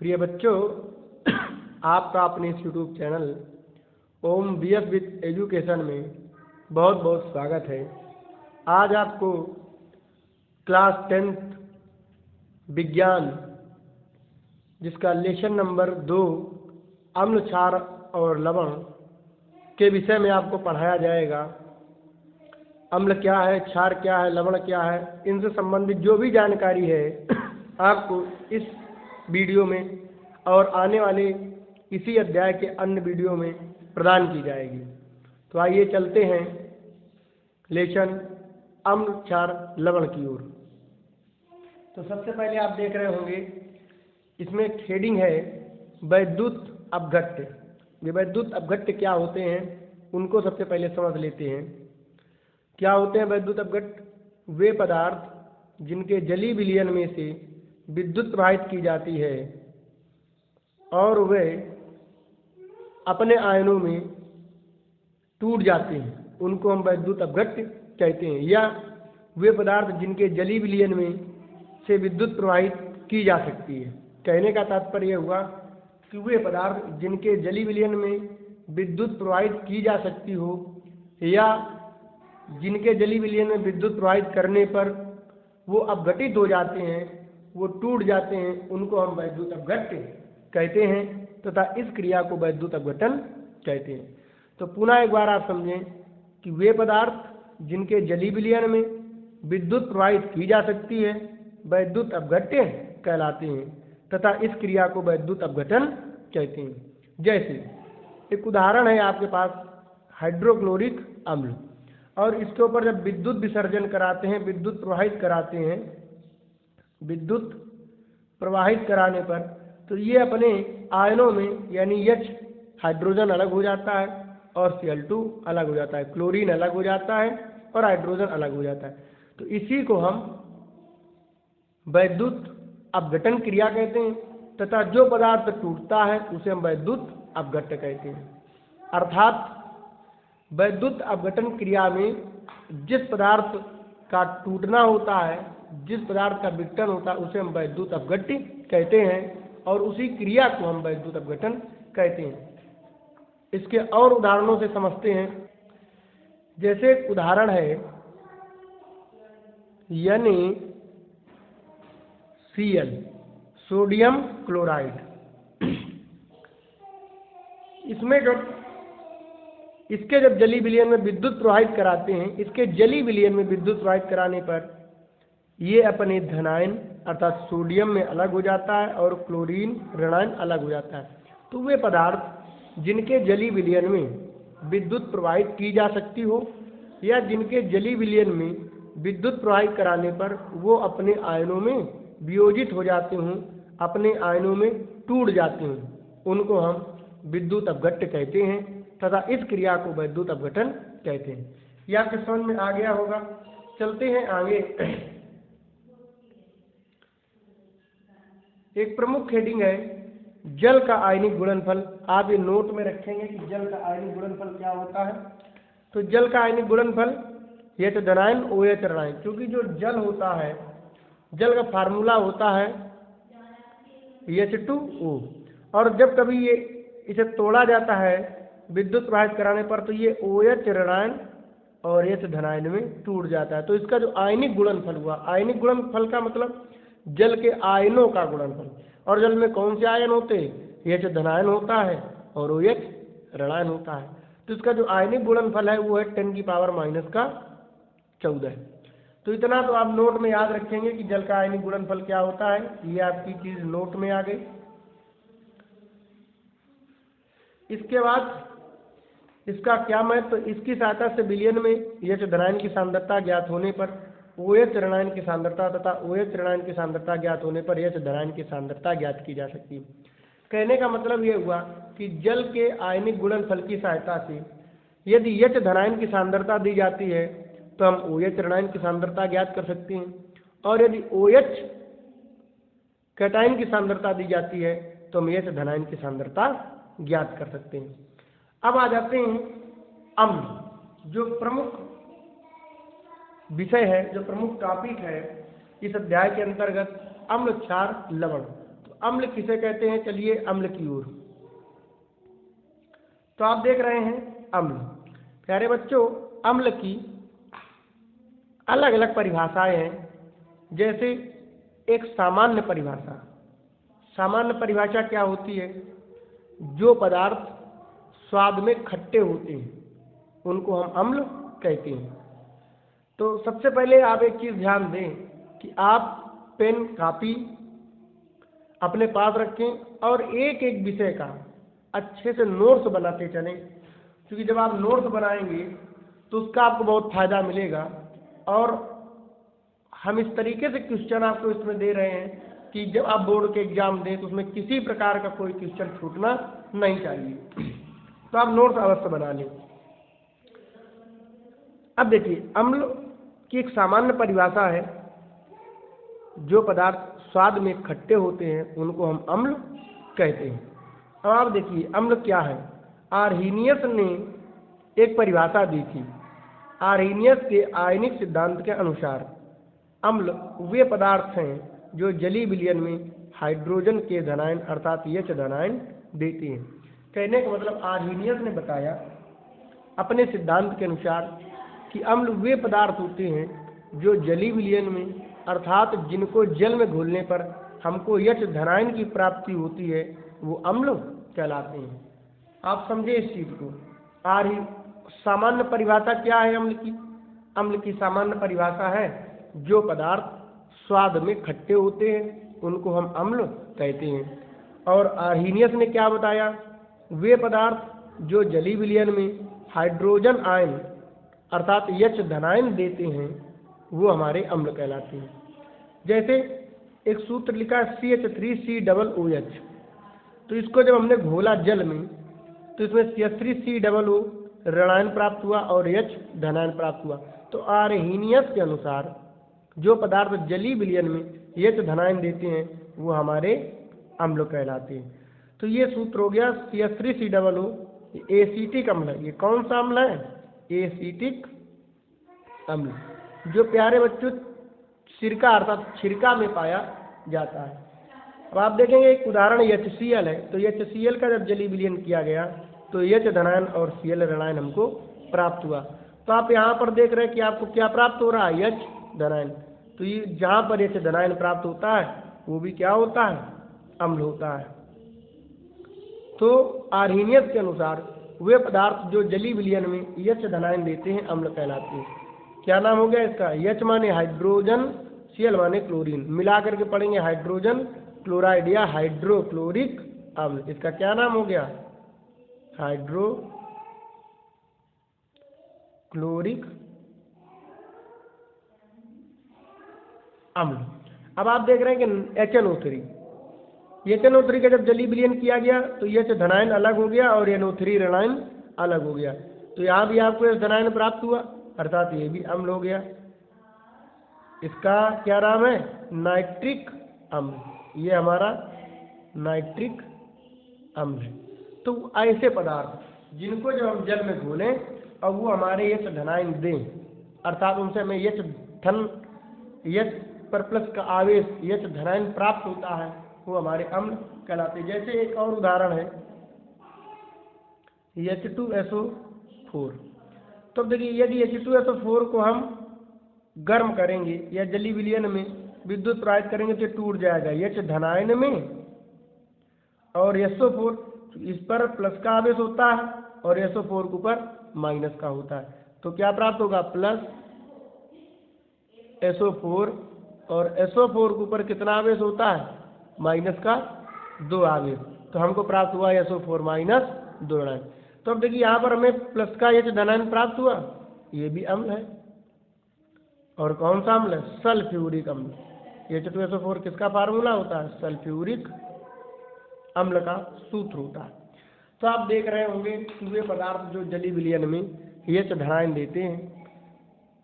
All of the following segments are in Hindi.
प्रिय बच्चों, आपका अपने इस YouTube channel Om BS with education में बहुत बहुत स्वागत है। आज आपको क्लास 10th विज्ञान जिसका लेसन नंबर 2 अम्ल, क्षार और लवण के विषय में आपको पढ़ाया जाएगा। अम्ल क्या है, क्षार क्या है, लवण क्या है, इनसे संबंधित जो भी जानकारी है आपको इस वीडियो में और आने वाले इसी अध्याय के अन्य वीडियो में प्रदान की जाएगी। तो आइए चलते हैं लेसन अम्ल, क्षार, लवण की ओर। तो सबसे पहले आप देख रहे होंगे इसमें एक हेडिंग है वैद्युत अपघट्य। ये वैद्युत अपघट्य क्या होते हैं उनको सबसे पहले समझ लेते हैं। क्या होते हैं वैद्युत अपघट्य? वे पदार्थ जिनके जलीय विलयन में से विद्युत प्रवाहित की जाती है और वे अपने आयनों में टूट जाते हैं, उनको हम वैद्युत अपघट्य कहते हैं। या वे पदार्थ जिनके जलीय विलयन में से विद्युत प्रवाहित की जा सकती है। कहने का तात्पर्य हुआ कि वे पदार्थ जिनके जलीय विलयन में विद्युत प्रवाहित की जा सकती हो या जिनके जलीय विलयन में विद्युत प्रवाहित करने पर वो अपघटित हो जाते हैं, वो टूट जाते हैं, उनको हम वैद्युत अपघट्य कहते हैं तथा इस क्रिया को वैद्युत अपघटन कहते हैं। तो पुनः एक बार आप समझें कि वे पदार्थ जिनके जलीय विलयन में विद्युत प्रवाहित की जा सकती है वैद्युत अपघट्य कहलाते हैं तथा इस क्रिया को वैद्युत अपघटन कहते हैं। जैसे एक उदाहरण है आपके पास हाइड्रोक्लोरिक अम्ल, और इसके ऊपर जब विद्युत विसर्जन कराते हैं, विद्युत प्रवाहित कराते हैं, विद्युत प्रवाहित कराने पर तो ये अपने आयनों में यानी H हाइड्रोजन अलग हो जाता है और Cl2 अलग हो जाता है, क्लोरीन अलग हो जाता है और हाइड्रोजन अलग हो जाता है। तो इसी को हम वैद्युत अपघटन क्रिया कहते हैं तथा जो पदार्थ टूटता है उसे हम वैद्युत अपघट्य कहते हैं। अर्थात वैद्युत अपघटन क्रिया में जिस पदार्थ का टूटना होता है, जिस पदार्थ का विघटन होता है उसे हम वैद्युत अपघट्य कहते हैं और उसी क्रिया को हम वैद्युत अपघटन कहते हैं। इसके और उदाहरणों से समझते हैं। जैसे एक उदाहरण है यानी Cl, सोडियम क्लोराइड। इसमें इसके जब जलीय विलयन में विद्युत प्रवाहित कराते हैं, इसके जलीय विलयन में विद्युत प्रवाहित कराने पर ये अपने धनायन अर्थात सोडियम में अलग हो जाता है और क्लोरीन ऋणायन अलग हो जाता है। तो वे पदार्थ जिनके जलीय विलयन में विद्युत प्रवाहित की जा सकती हो या जिनके जलीय विलयन में विद्युत प्रवाहित कराने पर वो अपने आयनों में वियोजित हो जाते हों, अपने आयनों में टूट जाते हों, उनको हम विद्युत अपघट्य कहते हैं तथा इस क्रिया को वैद्युत अपघटन कहते हैं। यह आपके समझ में आ गया होगा। चलते हैं आगे। एक प्रमुख हेडिंग है जल का आयनिक गुणनफल। आप ये नोट में रखेंगे कि जल का आयनिक गुणनफल क्या होता है। तो जल का आयनिक गुणनफल H धनायन OH ऋणायन, क्योंकि जो जल होता है, जल का फार्मूला होता है H2O, और जब कभी ये इसे तोड़ा जाता है विद्युत प्रवाहित कराने पर तो ये OH ऋणायन और H धनायन में टूट जाता है। तो इसका जो आयनिक गुणनफल हुआ, आयनिक गुणनफल का मतलब जल के आयनों का गुणनफल। और जल में कौन से आयन होते हैं? H धनायन होता है और OH ऋणायन होता है। तो इसका जो आयनिक गुणनफल है वो है 10⁻⁴। तो इतना तो आप नोट में याद रखेंगे कि जल का आयनिक गुणनफल क्या होता है। ये आपकी चीज नोट में आ गई। इसके बाद इसका क्या महत्व? तो इसकी सहायता से विलयन में H धनायन की सांद्रता ज्ञात होने पर OH ऋणायन की सांद्रता तथा OH ऋणायन की सांद्रता ज्ञात होने पर H धनायन की सांद्रता ज्ञात की जा सकती है। कहने का मतलब ये हुआ कि जल के आयनिक गुणनफल की सहायता से यदि H धनायन की सांद्रता दी जाती है तो हम OH ऋणायन की सांद्रता ज्ञात कर सकते हैं, और यदि OH कैटायन की सांद्रता दी जाती है तो हम H धनायन की सांद्रता ज्ञात कर सकते हैं। अब आ जाते हैं अम्ल, जो प्रमुख विषय है, जो प्रमुख टॉपिक है इस अध्याय के अंतर्गत, अम्ल, क्षार, लवण। तो अम्ल किसे कहते हैं, चलिए अम्ल की ओर। तो आप देख रहे हैं अम्ल। प्यारे बच्चों, अम्ल की अलग अलग परिभाषाएं हैं। जैसे एक सामान्य परिभाषा। सामान्य परिभाषा क्या होती है, जो पदार्थ स्वाद में खट्टे होते हैं उनको हम अम्ल कहते हैं। तो सबसे पहले आप एक चीज़ ध्यान दें कि आप पेन कापी अपने पास रखें और एक एक विषय का अच्छे से नोट्स बनाते चलें, क्योंकि जब आप नोट्स बनाएंगे तो उसका आपको बहुत फ़ायदा मिलेगा। और हम इस तरीके से क्वेश्चन आपको इसमें दे रहे हैं कि जब आप बोर्ड के एग्जाम दें तो उसमें किसी प्रकार का कोई क्वेश्चन छूटना नहीं चाहिए। तो आप नोट्स अवश्य बना लें। अब देखिए, अम्ल की एक सामान्य परिभाषा है, जो पदार्थ स्वाद में खट्टे होते हैं उनको हम अम्ल कहते हैं। अब आप देखिए अम्ल क्या है। आर्हीनियस ने एक परिभाषा दी थी। आर्हीनियस के आयनिक सिद्धांत के अनुसार अम्ल वे पदार्थ हैं जो जलीय विलयन में हाइड्रोजन के धनायन अर्थात H धनायन देते हैं। कहने का मतलब आर्हीनियस ने बताया अपने सिद्धांत के अनुसार कि अम्ल वे पदार्थ होते हैं जो जलीय विलयन में अर्थात जिनको जल में घोलने पर हमको H धनायन की प्राप्ति होती है, वो अम्ल कहलाते हैं। आप समझे इस चीज को। सामान्य परिभाषा क्या है अम्ल की? अम्ल की सामान्य परिभाषा है, जो पदार्थ स्वाद में खट्टे होते हैं उनको हम अम्ल कहते हैं। और आर्हीनियस ने क्या बताया, वे पदार्थ जो जलीय विलयन में हाइड्रोजन आयन अर्थात H धनायन देते हैं वो हमारे अम्ल कहलाते हैं। जैसे एक सूत्र लिखा है CH3COOH, तो इसको जब हमने घोला जल में तो इसमें CH3COO ऋणायन प्राप्त हुआ और H धनायन प्राप्त हुआ। तो आर्हीनियस के अनुसार जो पदार्थ जलीय विलयन में H धनायन देते हैं वो हमारे अम्ल कहलाते हैं। तो ये सूत्र हो गया CH3COO, एसीटिक अम्ल है। ये कौन सा अम्ल है? एसीटिक अम्ल, जो प्यारे बच्चों सिरका अर्थात छिरका में पाया जाता है। अब आप देखेंगे एक उदाहरण HCl है। तो HCl का जब जलीय विलयन किया गया तो H धनायन और Cl ऋणायन हमको प्राप्त हुआ। तो आप यहाँ पर देख रहे हैं कि आपको क्या प्राप्त हो रहा है, H धनायन। तो ये जहाँ पर H धनायन प्राप्त होता है वो भी क्या होता है, अम्ल होता है। तो आर्हीनियस के अनुसार वे पदार्थ जो जलीय विलयन में H धनायन देते हैं अम्ल कहलाते हैं। क्या नाम हो गया इसका? H माने हाइड्रोजन, Cl माने क्लोरीन, मिला करके पढ़ेंगे हाइड्रोजन क्लोराइड या हाइड्रोक्लोरिक अम्ल। इसका क्या नाम हो गया? हाइड्रोक्लोरिक अम्ल। अब आप देख रहे हैं कि HNO3, HNO3 का जब जलीय विलयन किया गया तो H धनायन अलग हो गया और NO3 ऋणायन अलग हो गया। तो यहाँ भी आपको H धनायन प्राप्त हुआ अर्थात ये भी अम्ल हो गया। इसका क्या नाम है? नाइट्रिक अम्ल। ये हमारा नाइट्रिक अम्ल है। तो ऐसे पदार्थ जिनको जब हम जल में घोलें और वो हमारे H धनायन दें अर्थात उनसे हमें H पर प्लस का आवेश H धनायन प्राप्त होता है, वो हमारे अम्ल कहलाते हैं। जैसे एक और उदाहरण है H2SO4। तो देखिए यदि H2SO4 को हम गर्म करेंगे या जलीय विलयन में विद्युत प्रवाहित करेंगे तो टूट जाएगा H धनायन में, और SO4 इस पर प्लस का आवेश होता है और SO4 के ऊपर माइनस का होता है। तो क्या प्राप्त होगा? प्लस SO4, और SO4 के ऊपर कितना आवेश होता है? माइनस का 2 आवेश। तो हमको प्राप्त हुआ SO4 माइनस 2 ऋणायन। तो अब देखिए यहाँ पर हमें प्लस का H धनायन प्राप्त हुआ, ये भी अम्ल है। और कौन सा अम्ल है? सल्फ्यूरिक अम्ल। H2SO4 किसका फार्मूला होता है? सल्फ्यूरिक अम्ल का सूत्र होता है। तो आप देख रहे होंगे कि वे पदार्थ जो जलीय विलयन में H धनायन देते हैं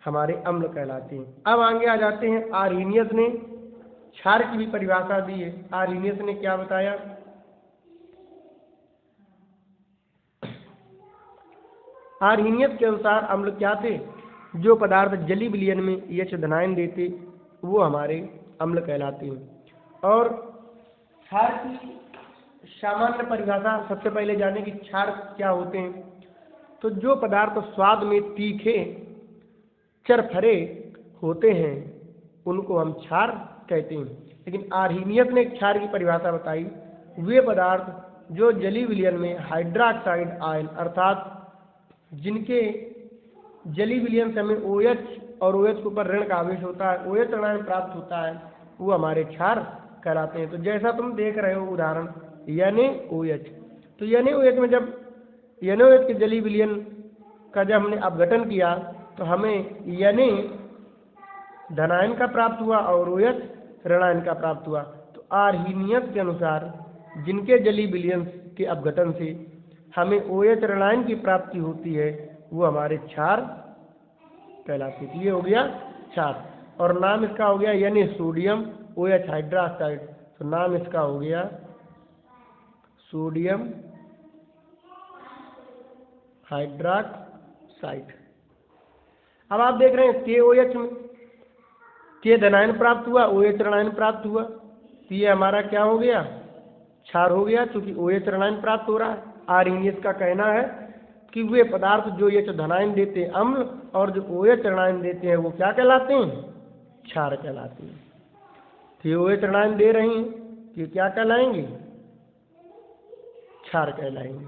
हमारे अम्ल कहलाते हैं। अब आगे आ जाते हैं, आर्हीनियस ने क्षार की भी परिभाषा दी है। आर्हीनियस ने क्या बताया? आर्हीनियस के अनुसार अम्ल क्या थे? जो पदार्थ जलीय विलयन में H धनायन देते वो हमारे अम्ल कहलाते हैं। और क्षार की सामान्य परिभाषा सबसे पहले जाने कि क्षार क्या होते हैं। तो जो पदार्थ स्वाद में तीखे चरफरे होते हैं उनको हम क्षार कहते हैं। लेकिन आर्हीनियस ने क्षार की परिभाषा बताई, वे पदार्थ जो जलीय विलयन में हाइड्रोक्साइड आयन अर्थात जिनके जलीय विलयन से हमें OH और OH के ऊपर ऋण का आवेश होता है, OH ऋणायन प्राप्त होता है, वो हमारे क्षार कहलाते हैं। तो जैसा तुम देख रहे हो उदाहरण NaOH, तो NaOH में जब NaOH के जलीय विलयन का जब हमने अपघटन किया तो हमें Na धनायन का प्राप्त हुआ और OH ऋणायन का प्राप्त हुआ। तो आर्हीनियस के अनुसार जिनके जलीय विलयन के अपघटन से हमें OH ऋणायन की प्राप्ति होती है वो हमारे क्षार कहलाते हैं। ये हो गया क्षार, और नाम इसका हो गया Na सोडियम OH हाइड्रोक्साइड, तो नाम इसका हो गया सोडियम हाइड्रोक्साइड। अब आप देख रहे हैं KOH में K धनायन प्राप्त हुआ, OH ऋणायन प्राप्त हुआ, तो ये हमारा क्या हो गया, क्षार हो गया, क्योंकि OH ऋणायन प्राप्त हो रहा है। आर्हीनियस का कहना है कि वे पदार्थ जो H धनायन देते हैं अम्ल और जो OH ऋणायन देते हैं वो क्या कहलाते हैं, क्षार कहलाते हैं। तो ये OH ऋणायन दे रही हैं, ये क्या कहलाएंगे, क्षार कहलाएंगे।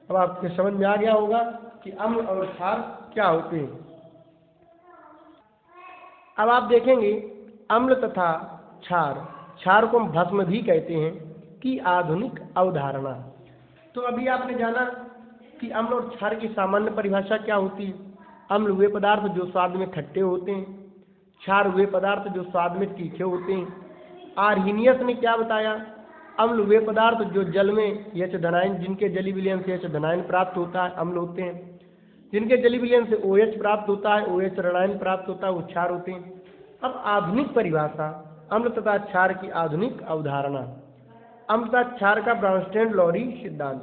अब आपके समझ में आ गया होगा कि अम्ल और क्षार क्या होते हैं। अब आप देखेंगे अम्ल तथा क्षार, क्षार को हम भस्म भी कहते हैं, की आधुनिक अवधारणा। तो अभी आपने जाना कि अम्ल और क्षार की सामान्य परिभाषा क्या होती है। अम्ल वे पदार्थ जो स्वाद में खट्टे होते हैं, क्षार वे पदार्थ जो स्वाद में तीखे होते हैं। आर्हीनियस ने क्या बताया, अम्ल वे पदार्थ जो जल में H धनायन जिनके जलीय विलयन से H धनायन प्राप्त होता है अम्ल होते हैं, जिनके जलीय विलयन से OH प्राप्त होता है OH ऋणायन प्राप्त होता है वो क्षार होते हैं। अब आधुनिक परिभाषा अम्ल तथा क्षार की आधुनिक अवधारणा। अम्ल तथा क्षार का ब्राउनस्टेन लॉरी सिद्धांत।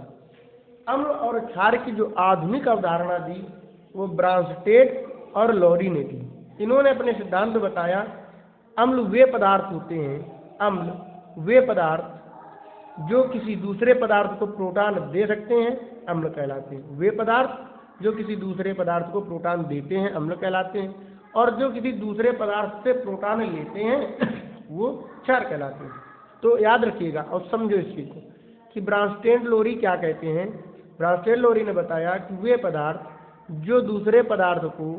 अम्ल और क्षार की जो आधुनिक अवधारणा दी वो ब्राउनस्टेन और लॉरी ने दी। इन्होंने अपने सिद्धांत बताया अम्ल वे पदार्थ होते हैं, अम्ल वे पदार्थ जो किसी दूसरे पदार्थ को प्रोटॉन दे सकते हैं अम्ल कहलाते हैं। वे पदार्थ जो किसी दूसरे पदार्थ को प्रोटॉन देते हैं अम्ल कहलाते हैं, और जो किसी दूसरे पदार्थ से प्रोटॉन लेते हैं वो क्षार कहलाते हैं। तो याद रखिएगा और समझो इस चीज को कि ब्राउनस्टेन लोरी क्या कहते हैं। ब्राउनस्टेन लोरी ने बताया कि वे पदार्थ जो दूसरे पदार्थ को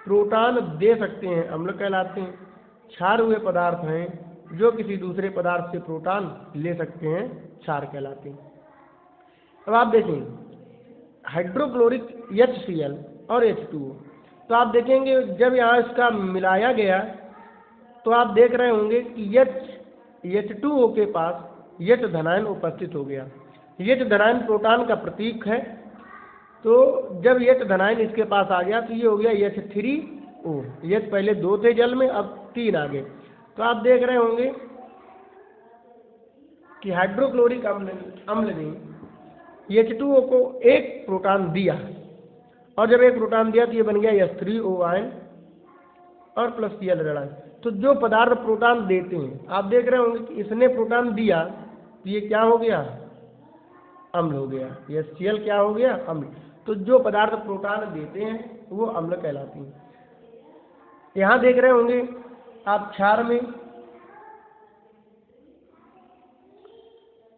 प्रोटॉन दे सकते हैं अम्ल कहलाते हैं। क्षार हुए पदार्थ हैं जो किसी दूसरे पदार्थ से प्रोटॉन ले सकते हैं, क्षार कहलाते हैं। अब आप देखें हाइड्रोक्लोरिक HCl और H2O, तो आप देखेंगे जब यहाँ इसका मिलाया गया तो आप देख रहे होंगे कि H2O के पास H धनायन उपस्थित हो गया। H धनायन प्रोटॉन का प्रतीक है, तो जब H धनायन इसके पास आ गया तो ये हो गया H3O। H पहले 2 थे जल में, अब 3 आ गए। तो आप देख रहे होंगे कि हाइड्रोक्लोरिक अम्ल ने H2O को एक प्रोटॉन दिया, और जब एक प्रोटॉन दिया तो ये बन गया H3O आयन और प्लस Cl ऋणायन। तो जो पदार्थ प्रोटॉन देते हैं आप देख रहे होंगे कि इसने प्रोटॉन दिया तो ये क्या हो गया, अम्ल हो गया। HCl क्या हो गया, अम्ल। तो जो पदार्थ प्रोटॉन देते हैं वो अम्ल कहलाते हैं। यहाँ देख रहे होंगे आप क्षार में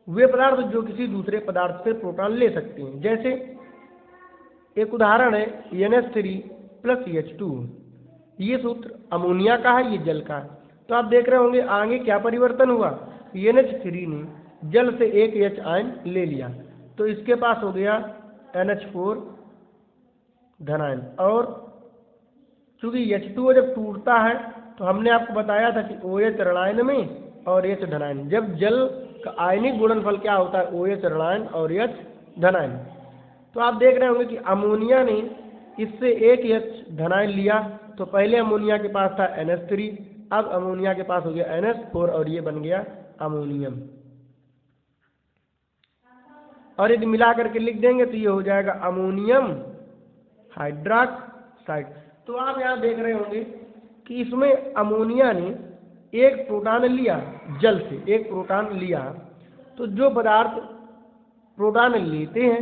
वे पदार्थ जो किसी दूसरे पदार्थ से प्रोटॉन ले सकते हैं। जैसे एक उदाहरण है NH3 + H2। ये सूत्र अमोनिया का है, ये जल का है। तो आप देख रहे होंगे आगे क्या परिवर्तन हुआ, NH3 ने जल से एक H आयन ले लिया तो इसके पास हो गया NH4 धनायन। और चूंकि H2O जब टूटता है तो हमने आपको बताया था कि OH ऋणायन में और H धनायन, जब जल का आयनिक गुणनफल क्या होता है, OH ऋणायन और H धनायन। तो आप देख रहे होंगे कि अमोनिया ने इससे एक H धनायन लिया, तो पहले अमोनिया के पास था NH3, अब अमोनिया के पास हो गया NH4 और ये बन गया अमोनियम। और यदि मिला करके लिख देंगे तो ये हो जाएगा अमोनियम हाइड्रोक्साइड। तो आप यहाँ देख रहे होंगे कि इसमें अमोनिया ने एक प्रोटॉन लिया, जल से एक प्रोटॉन लिया, तो जो पदार्थ प्रोटॉन लेते हैं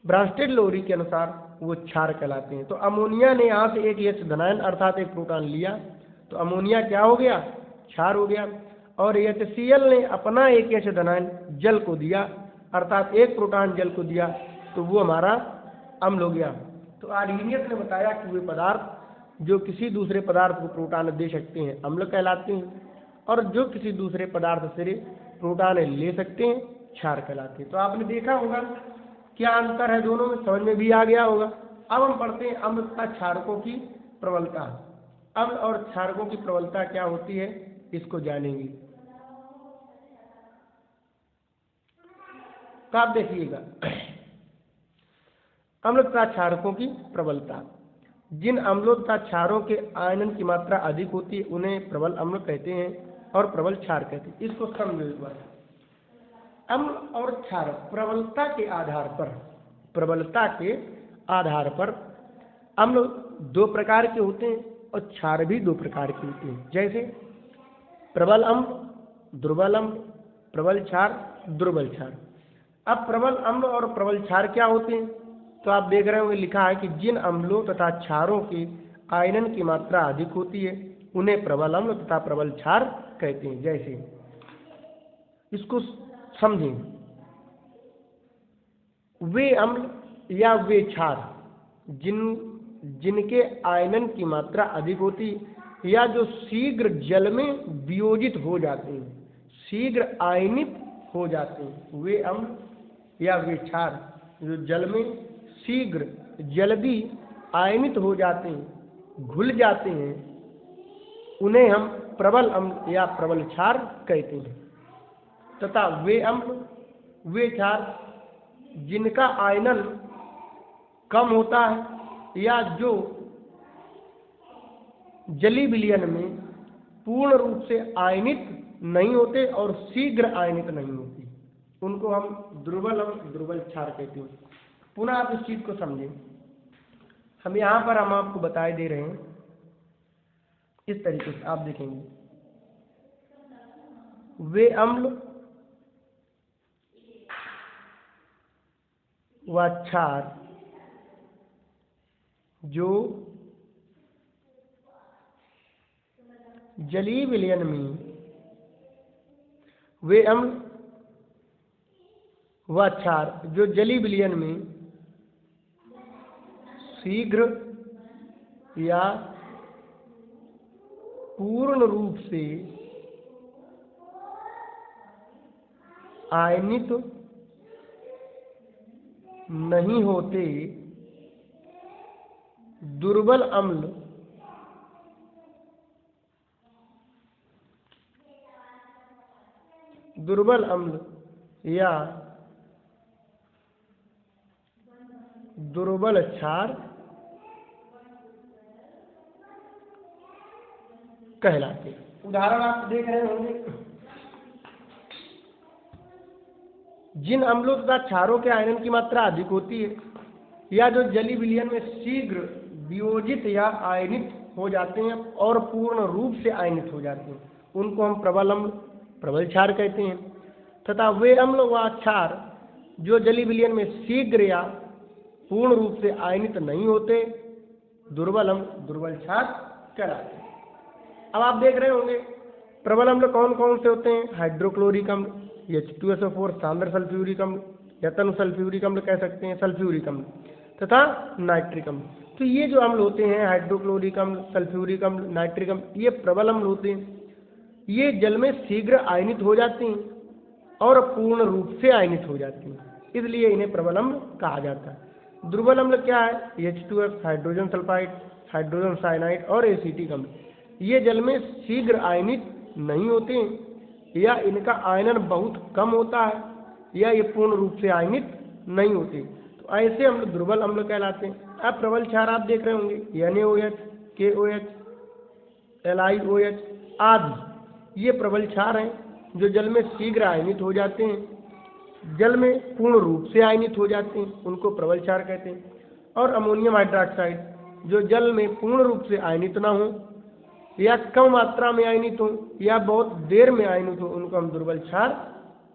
ब्रांस्टेड लोरी के अनुसार वो क्षार कहलाते हैं। तो अमोनिया ने यहाँ से एक H धनायन अर्थात एक प्रोटॉन लिया तो अमोनिया क्या हो गया, क्षार हो गया। और HCl ने अपना एक H धनायन जल को दिया अर्थात एक प्रोटॉन जल को दिया तो वो हमारा अम्ल हो गया। तो आर्हीनियस ने बताया कि वे पदार्थ जो किसी दूसरे पदार्थ को प्रोटॉन दे सकते हैं अम्ल कहलाते हैं, और जो किसी दूसरे पदार्थ से प्रोटॉन ले सकते हैं क्षार कहलाते हैं। तो आपने देखा होगा क्या अंतर है दोनों में, समझ में भी आ गया होगा। अब हम पढ़ते हैं अम्ल तथा क्षारकों की प्रबलता। अम्ल और क्षारकों की प्रबलता क्या होती है इसको जानेंगे। तो आप देखिएगा अम्ल तथा क्षारकों की प्रबलता। जिन अम्लों तथा क्षारों के आयनन की मात्रा अधिक होती है उन्हें प्रबल अम्ल कहते हैं और प्रबल क्षार कहते हैं। इसको समझो एक बार। अम्ल और क्षार प्रबलता के आधार पर अम्ल दो प्रकार के होते हैं और क्षार भी दो प्रकार के होते हैं। जैसे प्रबल अम्ल, दुर्बल अम्ल, प्रबल क्षार, दुर्बल क्षार। अब प्रबल अम्ल और प्रबल क्षार क्या होते हैं तो आप देख रहे होंगे लिखा है कि जिन अम्लों तथा क्षारों के आयनन की मात्रा अधिक होती है उन्हें प्रबल अम्ल तथा प्रबल क्षार कहते हैं। जैसे इसको समझें, वे अम्ल या वे क्षार जिनके आयनन की मात्रा अधिक होती या जो शीघ्र जल में वियोजित हो जाते हैं, शीघ्र आयनित हो जाते हैं, वे अम्ल या वे क्षार जो जल में शीघ्र जल्दी आयनित हो जाते हैं, घुल जाते हैं, उन्हें हम प्रबल अम्ल या प्रबल क्षार कहते हैं। तथा वे अम्ल वे क्षार जिनका आयनन कम होता है या जो जलीय विलयन में पूर्ण रूप से आयनित नहीं होते और शीघ्र आयनित नहीं होते, उनको हम दुर्बल अम्ल दुर्बल क्षार कहते हैं। पुनः आप इस चीज को समझें। हम यहाँ पर हम आपको बताए दे रहे हैं इस तरीके से, आप देखेंगे वे अम्ल व क्षार जो जलीय विलयन में, वे अम्ल व क्षार जो जलीय विलयन में शीघ्र या पूर्ण रूप से आयनित नहीं होते, दुर्बल अम्ल या दुर्बल क्षार कहलाते। उदाहरण आप देख रहे होंगे, जिन अम्लों तथा क्षारों के आयनन की मात्रा अधिक होती है या जो जलीय विलयन में शीघ्र वियोजित या आयनित हो जाते हैं और पूर्ण रूप से आयनित हो जाते हैं, उनको हम प्रबल अम्ल प्रबल क्षार कहते हैं। तथा वे अम्ल व क्षार जो जलीय विलयन में शीघ्र या पूर्ण रूप से आयनित नहीं होते, दुर्बल अम्ल दुर्बल क्षार कहलाते हैं। अब आप देख रहे होंगे प्रबल अम्ल कौन कौन से होते हैं, हाइड्रोक्लोरिक अम्ल, H2SO4 सांद्र सल्फ्यूरिक अम्ल या तनु सल्फ्यूरिक अम्ल कह सकते हैं, सल्फ्यूरिक अम्ल तथा नाइट्रिक अम्ल। तो ये जो अम्ल होते हैं हाइड्रोक्लोरिक अम्ल, सल्फ्यूरिक अम्ल, नाइट्रिक अम्ल, ये प्रबल अम्ल होते हैं। ये जल में शीघ्र आयनित हो जाते हैं और पूर्ण रूप से आयनित हो जाते हैं, इसलिए इन्हें प्रबल अम्ल कहा जाता है। दुर्बल अम्ल क्या है, H2S hydrogen sulphide, hydrogen cyanide और एसिटिक अम्ल, ये जल में शीघ्र आयनित नहीं होते हैं या इनका आयनन बहुत कम होता है या ये पूर्ण रूप से आयनित नहीं होते, तो ऐसे अम्ल दुर्बल अम्ल कहलाते हैं। अब प्रबल क्षार आप देख रहे होंगे NaOH, KOH, LiOH आदि, ये प्रबल क्षार हैं जो जल में शीघ्र आयनित हो जाते हैं, जल में पूर्ण रूप से आयनित हो जाते हैं, उनको प्रबल क्षार कहते हैं। और अमोनियम हाइड्रोक्साइड जो जल में पूर्ण रूप से आयनित ना हो या कम मात्रा में आयनित हो या बहुत देर में आयनित हो, उनको हम दुर्बल क्षार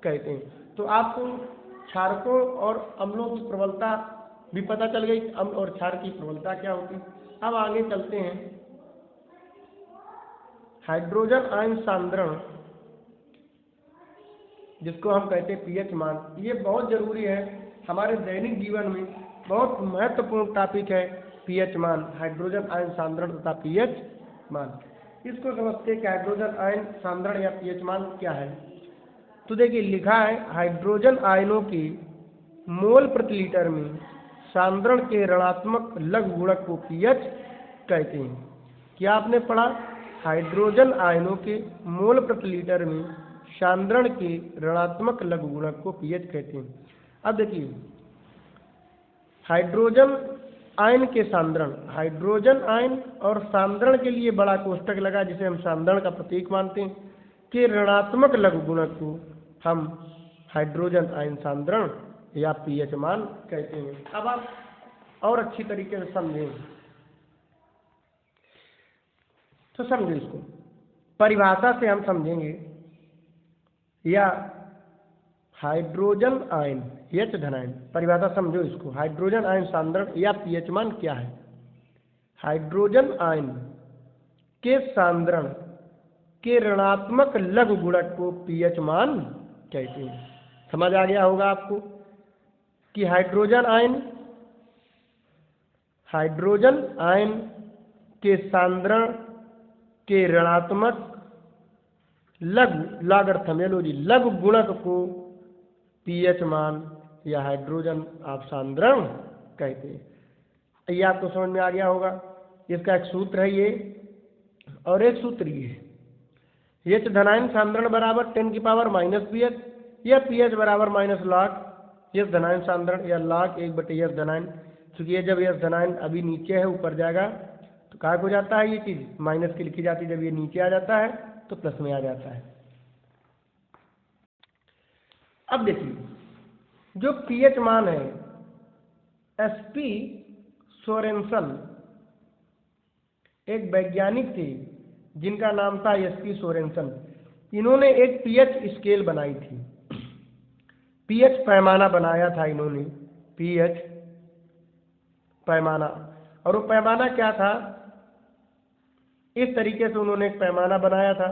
कहते हैं। तो आपको क्षारकों और अम्लों की प्रबलता भी पता चल गई, अम्ल और क्षार की प्रबलता क्या होती। अब आगे चलते हैं। हाइड्रोजन आयन सांद्रण, जिसको हम कहते हैं पीएच मान, ये बहुत जरूरी है हमारे दैनिक जीवन में, बहुत महत्वपूर्ण टॉपिक है पीएच मान, हाइड्रोजन आयन सांद्रण तथा पीएच मान। इसको समझते हैं कि हाइड्रोजन आयन सांद्रण या पीएच मान क्या है। तो देखिए लिखा है, हाइड्रोजन आयनों के मोल प्रति लीटर में सांद्रण के ऋणात्मक लघु गुणक को पीएच कहते हैं। क्या आपने पढ़ा? हाइड्रोजन आयनों के मोल प्रति लीटर में सांद्रण के ऋणात्मक लघु गुणक को पीएच कहते हैं। अब देखिए, हाइड्रोजन आयन के सांद्रण, हाइड्रोजन आयन और सांद्रण के लिए बड़ा कोष्टक लगा, जिसे हम सांद्रण का प्रतीक मानते हैं, कि ऋणात्मक लघु गुणक को हम हाइड्रोजन आयन सांद्रण या पीएच मान कहते हैं। अब आप और अच्छी तरीके से समझेंगे तो समझो इसको, परिभाषा से हम समझेंगे। या हाइड्रोजन आयन H धनायन, परिभाषा समझो इसको, हाइड्रोजन आयन सांद्रण या पीएच मान क्या है। हाइड्रोजन आयन के सांद्रण के ऋणात्मक लघु गुणक को पीएच मान कहते हैं। समझ आ गया होगा आपको कि हाइड्रोजन आयन के सांद्रण के ऋणात्मक लघु गुणक को पीएच मान या हाइड्रोजन आप सांद्रण कहते हैं। ये आपको समझ में आ गया होगा। इसका एक सूत्र है ये, और एक सूत्र ये है, H धनायन सांद्रण बराबर 10⁻⁻⁻ pH, या pH बराबर -log S धनायन सांद्रण या log 1/S धनायन। क्योंकि ये जब S धनायन अभी नीचे है, ऊपर जाएगा तो क्या हो जाता है, ये चीज माइनस की लिखी जाती है, जब ये नीचे आ जाता है तो प्लस में आ जाता है। अब देखिए, जो पीएच मान है, एसपी सोरेनसन एक वैज्ञानिक थे जिनका नाम था एसपी सोरेनसन। इन्होंने एक पीएच स्केल बनाई थी, पीएच पैमाना बनाया था इन्होंने, पीएच पैमाना। और वो पैमाना क्या था, इस तरीके से उन्होंने एक पैमाना बनाया था,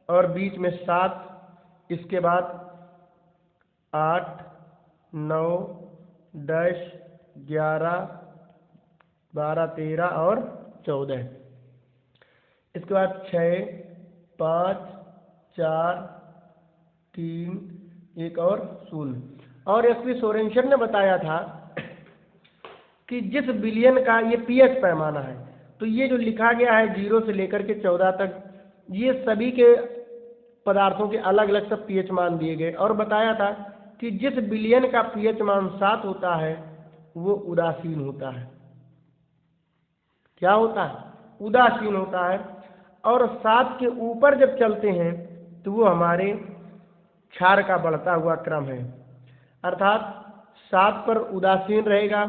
और बीच में 7, इसके बाद 8, 9, 10, 11, 12, 13 और 14। इसके बाद 6, 5, 4, 3, 1 और 0। और एसपी सोरेनसन ने बताया था कि जिस बिलियन का ये पीएच पैमाना है, तो ये जो लिखा गया है 0 से लेकर के 14 तक, ये सभी के पदार्थों के अलग अलग सब पीएच मान दिए गए। और बताया था कि जिस बिलियन का पीएच मान 7 होता है वो उदासीन होता है। क्या होता है? उदासीन होता है। और 7 के ऊपर जब चलते हैं तो वो हमारे क्षार का बढ़ता हुआ क्रम है। अर्थात 7 पर उदासीन रहेगा,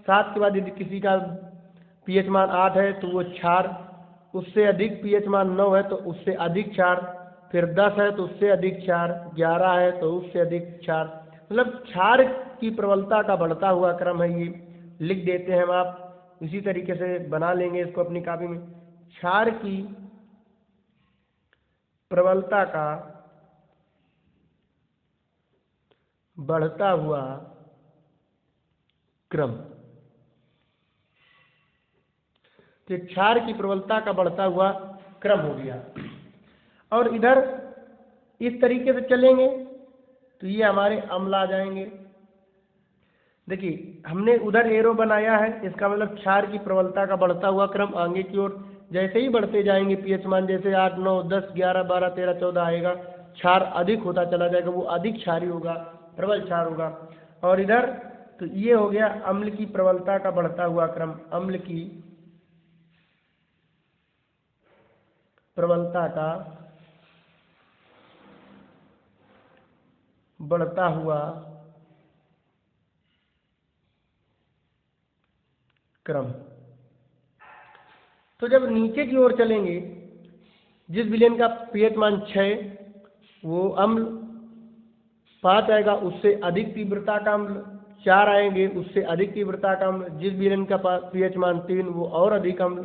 7 के बाद यदि किसी का पीएच मान 8 है तो वो क्षार, उससे अधिक पीएच मान 9 है तो उससे अधिक क्षार, फिर 10 है तो उससे अधिक क्षार, 11 है तो उससे अधिक क्षार। मतलब क्षार की प्रबलता का बढ़ता हुआ क्रम है ये, लिख देते हैं हम, आप इसी तरीके से बना लेंगे इसको अपनी कॉपी में। क्षार की प्रबलता का बढ़ता हुआ क्रम, तो क्षार की प्रबलता का बढ़ता हुआ क्रम हो गया। और इधर इस तरीके से चलेंगे तो ये हमारे अम्ल आ जाएंगे। देखिए हमने उधर एरो बनाया है, इसका मतलब क्षार की प्रबलता का बढ़ता हुआ क्रम आगे की ओर जैसे ही बढ़ते जाएंगे पीएच मान, जैसे 8, 9, 10, 11, 12, 13, 14 आएगा, क्षार अधिक होता चला जाएगा, वो अधिक क्षारी होगा, प्रबल क्षार होगा। और इधर तो ये हो गया अम्ल की प्रबलता का बढ़ता हुआ क्रम, अम्ल की प्रबलता का बढ़ता हुआ क्रम। तो जब नीचे की ओर चलेंगे, जिस विलेन का पीएच मान 6 वो अम्ल, 5 आएगा उससे अधिक तीव्रता का अम्ल, 4 आएंगे उससे अधिक तीव्रता का अम्ल, जिस विलेन का पीएच मान 3 वो और अधिक अम्ल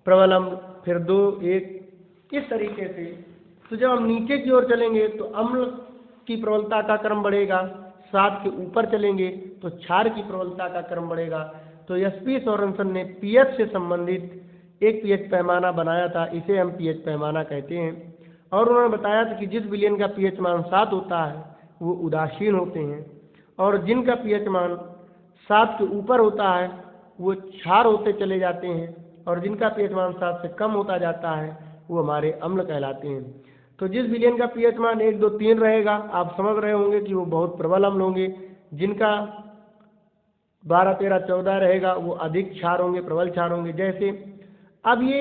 प्रबल अम्ल, फिर 2 1 इस तरीके से। तो जब हम नीचे की ओर चलेंगे तो अम्ल की प्रबलता का क्रम बढ़ेगा, 7 के ऊपर चलेंगे तो क्षार की प्रबलता का क्रम बढ़ेगा। तो एसपी सोरेनसन ने पीएच से संबंधित एक पीएच पैमाना बनाया था, इसे हम पीएच पैमाना कहते हैं। और उन्होंने बताया था कि जिस विलेन का पीएच मान 7 होता है वो उदासीन होते हैं, और जिनका पीएच मान 7 के ऊपर होता है वो क्षार होते चले जाते हैं, और जिनका पीएच मान 7 से कम होता जाता है वो हमारे अम्ल कहलाते हैं। तो जिस विलेन का पीएच मान 1 2 3 रहेगा, आप समझ रहे होंगे कि वो बहुत प्रबल अम्ल होंगे। जिनका 12 13 14 रहेगा वो अधिक क्षार होंगे, प्रबल क्षार होंगे। जैसे अब ये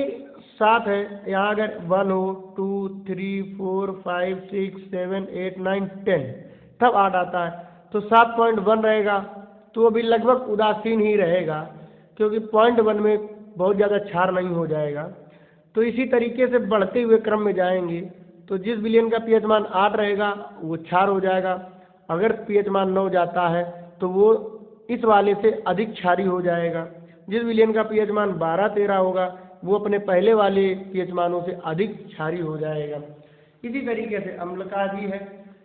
7 है, यहाँ अगर 1 हो 2 3 4 5 6 7 8 9 10 तब 8 आता है, तो 7.1 रहेगा तो वो भी लगभग उदासीन ही रहेगा, क्योंकि 0.1 में बहुत ज़्यादा क्षार नहीं हो जाएगा। तो इसी तरीके से बढ़ते हुए क्रम में जाएंगे, तो जिस विलेन का पीएच मान 8 रहेगा वो क्षार हो जाएगा। अगर पीएच मान 9 जाता है तो वो इस वाले से अधिक क्षारी हो जाएगा। जिस विलेन का पीएच मान 12 13 होगा वो अपने पहले वाले पीएच मानों से अधिक क्षारी हो जाएगा। इसी तरीके से अम्ल का भी है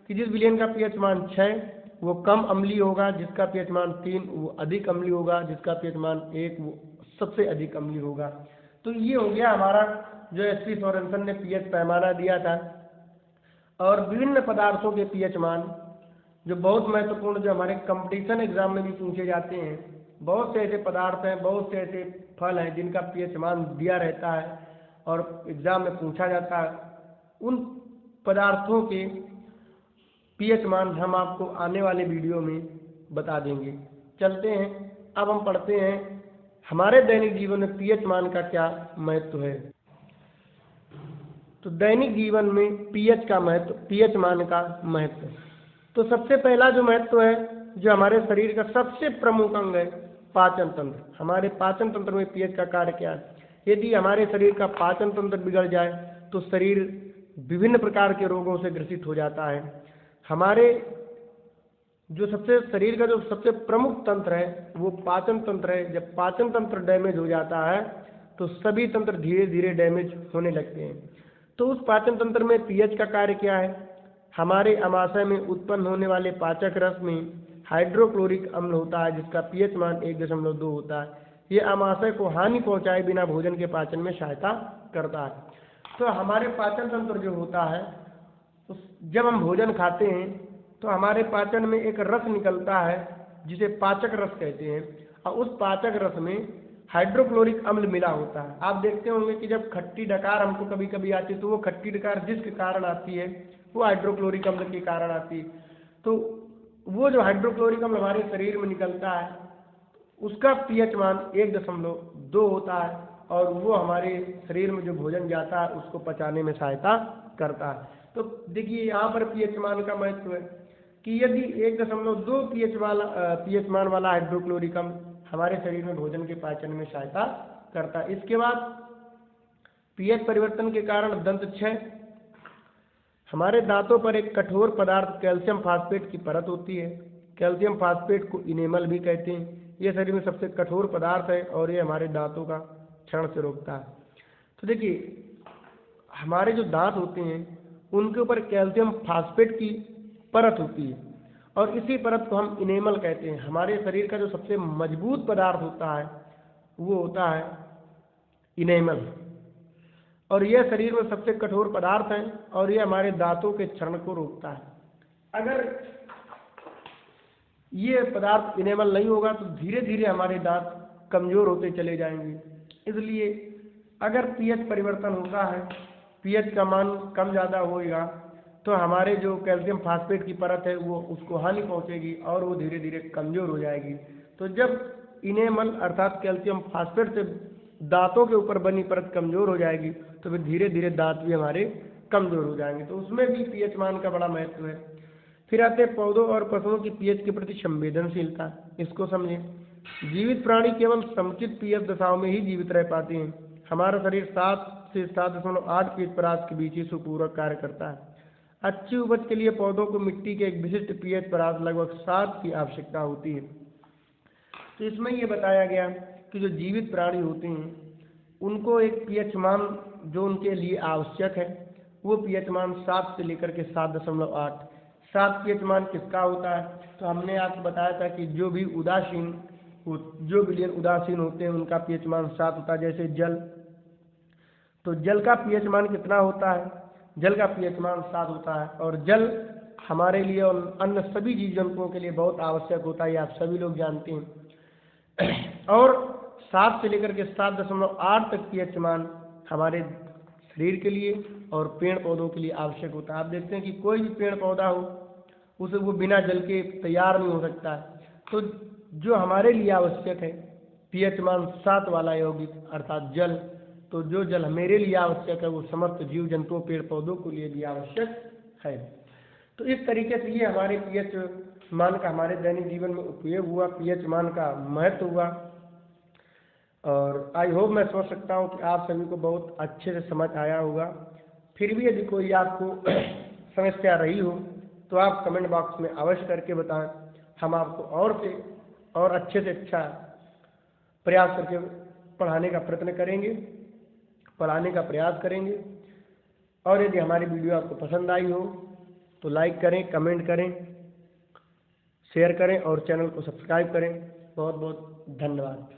कि जिस विलेन का पीएच मान 6 वो कम अम्लीय होगा, जिसका पीएच मान 3 वो अधिक अम्लीय होगा, जिसका पीएच मान 1 वो सबसे अधिक अम्लीय होगा। तो ये हो गया हमारा जो एसपी सोरेनसन ने पीएच पैमाना दिया था। और विभिन्न पदार्थों के पीएच मान जो बहुत महत्वपूर्ण, जो हमारे कंपटीशन एग्जाम में भी पूछे जाते हैं, बहुत से ऐसे पदार्थ हैं, बहुत से ऐसे फल हैं जिनका पीएच मान दिया रहता है और एग्जाम में पूछा जाता है। उन पदार्थों के पीएच मान हम आपको आने वाले वीडियो में बता देंगे। चलते हैं, अब हम पढ़ते हैं हमारे दैनिक जीवन में पीएच मान का क्या महत्व है। तो दैनिक जीवन में पीएच का महत्व, पीएच मान का महत्व। तो सबसे पहला जो महत्व है, जो हमारे शरीर का सबसे प्रमुख अंग है, पाचन तंत्र। हमारे पाचन तंत्र में पीएच का कार्य क्या है। यदि हमारे शरीर का पाचन तंत्र बिगड़ जाए तो शरीर विभिन्न प्रकार के रोगों से ग्रसित हो जाता है। हमारे जो शरीर का जो सबसे प्रमुख तंत्र है वो पाचन तंत्र है। जब पाचन तंत्र डैमेज हो जाता है तो सभी तंत्र धीरे धीरे डैमेज होने लगते हैं। तो उस पाचन तंत्र में पीएच का कार्य क्या है। हमारे अमाशय में उत्पन्न होने वाले पाचक रस में हाइड्रोक्लोरिक अम्ल होता है, जिसका पीएच मान 1.2 होता है। ये अमाशय को हानि पहुंचाए बिना भोजन के पाचन में सहायता करता है। तो हमारे पाचन तंत्र जो होता है, जब हम भोजन खाते हैं तो हमारे पाचन में एक रस निकलता है जिसे पाचक रस कहते हैं, और उस पाचक रस में हाइड्रोक्लोरिक अम्ल मिला होता है। आप देखते होंगे कि जब खट्टी डकार हमको कभी कभी आती है तो वो खट्टी डकार जिसके कारण आती है वो हाइड्रोक्लोरिक अम्ल के कारण आती है। तो वो जो हाइड्रोक्लोरिक अम्ल हमारे शरीर में निकलता है उसका पीएच मान 1.2 होता है, और वो हमारे शरीर में जो भोजन जाता है उसको पचाने में सहायता करता है। तो देखिए यहाँ पर पीएच मान का महत्व है कि यदि 1.2 पीएच मान वाला हाइड्रोक्लोरिक अम्ल हमारे शरीर में भोजन के पाचन में सहायता करता है। इसके बाद पीएच परिवर्तन के कारण दंत क्षय। हमारे दांतों पर एक कठोर पदार्थ कैल्शियम फास्फेट की परत होती है। कैल्शियम फास्फेट को इनेमल भी कहते हैं। ये शरीर में सबसे कठोर पदार्थ है और ये हमारे दांतों का क्षरण से रोकता है। तो देखिए हमारे जो दांत होते हैं उनके ऊपर कैल्शियम फास्फेट की परत होती है और इसी परत को हम इनेमल कहते हैं। हमारे शरीर का जो सबसे मजबूत पदार्थ होता है वो होता है इनेमल, और यह शरीर में सबसे कठोर पदार्थ है और यह हमारे दांतों के क्षरण को रोकता है। अगर ये पदार्थ इनेमल नहीं होगा तो धीरे धीरे हमारे दांत कमजोर होते चले जाएंगे। इसलिए अगर पीएच परिवर्तन होता है, पीएच का मान कम ज़्यादा होएगा तो हमारे जो कैल्शियम फास्फेट की परत है वो उसको हानि पहुंचेगी और वो धीरे धीरे कमजोर हो जाएगी। तो जब इनेमल अर्थात कैल्शियम फास्फेट से दांतों के ऊपर बनी परत कमजोर हो जाएगी तो फिर धीरे धीरे दांत भी हमारे कमजोर हो जाएंगे। तो उसमें भी पीएच मान का बड़ा महत्व है। फिर आते हैं पौधों और पशुओं की पीएच के प्रति संवेदनशीलता। इसको समझें। जीवित प्राणी केवल समुचित पीएच दशाओं में ही जीवित रह पाते हैं। हमारा शरीर 7 से 7.8 पीएच परास के बीच ही सुपूरक कार्य करता है। अच्छी उपज के लिए पौधों को मिट्टी के एक विशिष्ट पीएच पदार्थ लगभग 7 की आवश्यकता होती है। तो इसमें ये बताया गया कि जो जीवित प्राणी होते हैं उनको एक पीएच मान जो उनके लिए आवश्यक है वो पीएच मान 7 से लेकर के 7.8। 7 पीएच मान किसका होता है? तो हमने आपको बताया था कि जो विलयन उदासीन होते हैं उनका पीएच मान 7 होता है। जैसे जल, तो जल का पीएच मान कितना होता है? जल का पीएच मान 7 होता है। और जल हमारे लिए और अन्य सभी जीव जंतुओं के लिए बहुत आवश्यक होता है, आप सभी लोग जानते हैं। और 7 से लेकर के 7.8 तक पीएच मान हमारे शरीर के लिए और पेड़ पौधों के लिए आवश्यक होता है। आप देखते हैं कि कोई भी पेड़ पौधा हो उसे वो बिना जल के तैयार नहीं हो सकता है। तो जो हमारे लिए आवश्यक है पीएच मान 7 वाला यौगिक अर्थात जल, तो जो जल मेरे लिए आवश्यक है वो समस्त जीव जंतुओं पेड़ पौधों के लिए भी आवश्यक है। तो इस तरीके से ये हमारे पीएच मान का हमारे दैनिक जीवन में उपयोग हुआ, पीएच मान का महत्व हुआ। और आई होप मैं सोच सकता हूँ कि आप सभी को बहुत अच्छे से समझ आया होगा। फिर भी यदि कोई आपको समस्या रही हो तो आप कमेंट बॉक्स में अवश्य करके बताएं, हम आपको और अच्छे से अच्छा प्रयास करके पढ़ाने का प्रयास करेंगे। और यदि हमारी वीडियो आपको पसंद आई हो तो लाइक करें, कमेंट करें, शेयर करें और चैनल को सब्सक्राइब करें। बहुत बहुत धन्यवाद।